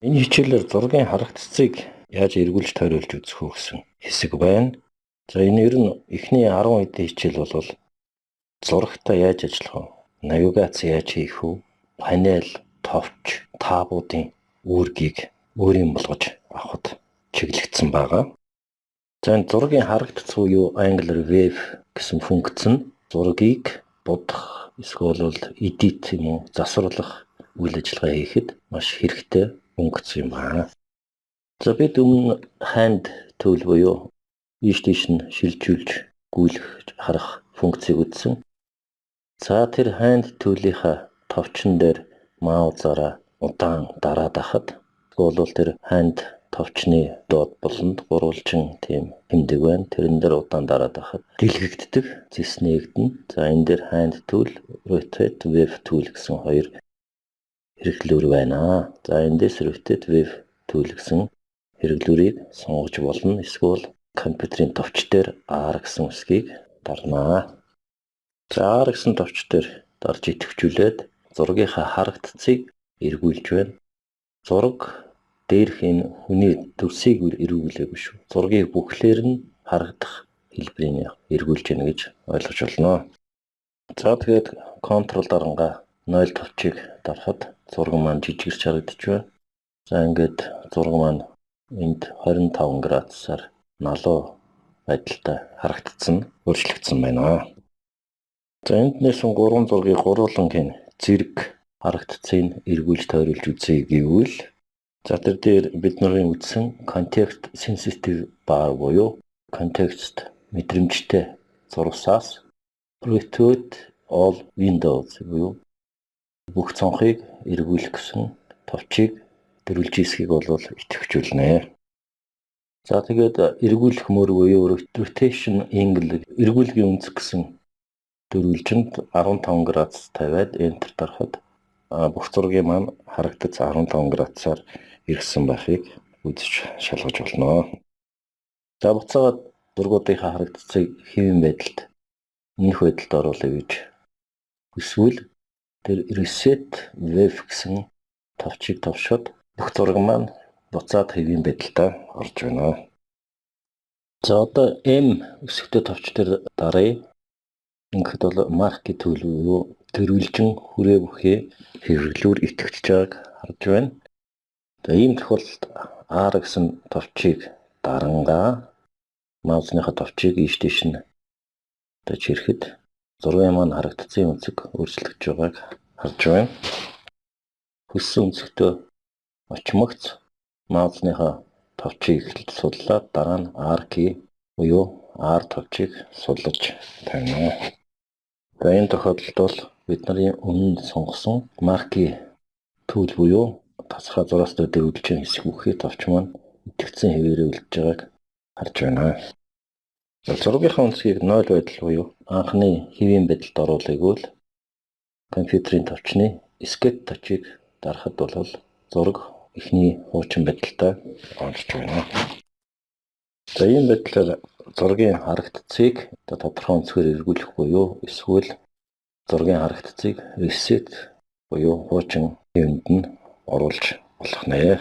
Энэ хичээлээр зургийн харагдцыг яаж эргүүлж тойруулж үзэх үү гэсэн хэсэг байна. За энэ ер нь эхний 10 хэдэн хичээл бол зурагтай яаж ажиллах вэ? Навигац яаж хийх вэ? Панел, товч, таабуудын үүргийг өөрийн болгож авахд чиглэгдсэн байгаа. За энэ зургийн харагдц буюу англиар wave гэсэн функц нь зургийг будах эсвэл edit юм уу засварлах үйл ажиллагаа хийхэд маш хэрэгтэй функц юм байна. За бид өмнө hand tool буюу ийш тийш нь шилжүүлж гүйлэх харах функцийг үзсэн. За тэр hand tool-ийнхаа товчон дээр маузаараа удаан дараад ахад тэгвэл тэр hand товчны доод болонд гурвалжин тийм тэмдэг байна. Тэрэн дээр удаан дараад ахад дэлгэгддэг, зэснэгдэн. За энэ дээр hand tool, rotate, wave tool гэсэн хоёр хэрэглүүр байна. За эндээс rotate, wave tool гэсэн хэрэглүүрийг сонгож болно. Эсвэл компьютерийн товч дээр R гэсэн үсгийг дарнаа. За R гэсэн товч дээр дарж идэвхжүүлээд зургийнхаа харагдцыг эргүүлж байна. Зураг дээрх энэ хүний төрсийг эргүүлээгүй шүү. Зургийг бүхлээр нь харагдах хэлбэрийг эргүүлж яана гэж ойлгож болно. За тэгээд контрол дарангаа 0 товчийг дарахад зураг маань жижигэрч харагдаж байна. За ингээд зураг маань энд 25 градусаар налуу байдалтай харагдсан, өөрчлөгдсөн байна. За энд нээсэн 3 зургийг гурвангийн зэрэг харагдцыг эргүүлж тойруулж үзье гэвэл за тэр дээр бидний үзсэн context sensitive bar буюу context мэдрэмжтэй зурвасаас rotate all windows буюу бүх цонхыг эргүүлэх гэсэн товчийг дөрвөлж хийсгийг бол идэвхжүүлнэ. За тэгээд эргүүлэх мөр буюу rotation angle эргүүлгийн үнц гэсэн дөрвөлжинд 15 градус тавиад enter дарахад бүх зургийн маань харагдц 15 градусаар ирсэн байхыг үзэж шалгаж болно. За буцаагаад зургуудынхаа харагдцыг хэвийн байдалд нөх байдалд оруулъя гэж хүсвэл тэр reset wave гэсэн товчийг товшоод бүх зураг маань буцаад хэвийн байдалтай орж байна. За одоо M өсгөтэй товч дээр даръя. Ингээд бол mark tool буюу дөрвөлжин хүрээ бүхий хэрэглүүр итгэж байгааг харж байна. За ийм тохиолдолд R гэсэн товчийг дарангаа маусныхаа товчийг ийш тийш нь дэж ирэхэд зургийн маань харагдцын үнцэг өөрчлөгдөж байгааг харж байна. Хүссэн үнцэгтөө очмогц маусныхаа товчийг эхэлж судлаад дараа нь R key буюу R товчийг судлаж тавина. За энэ тохиолдолд бол бидний өмнө сонгосон mark tool буюу тасархай зураас дөрвөлж хэсэг бүхий товч маань итгэцэн хэвээрээ үлдэж байгааг харж байна. Зургийнхаа үнцгийг 0 байдал буюу анхны хэвийн байдалд оруулъя гэвэл компьютерийн товчны escape touch-ыг дарахад бол зураг эхний хуучин байдалтай орж байна. За ийм байдлаар зургийн харагдцыг тодорхой онцгойр эргүүлэх буюу эсвэл зургийн харагдцыг reset буюу хуучин хэвэнд нь оруулж болох нэ.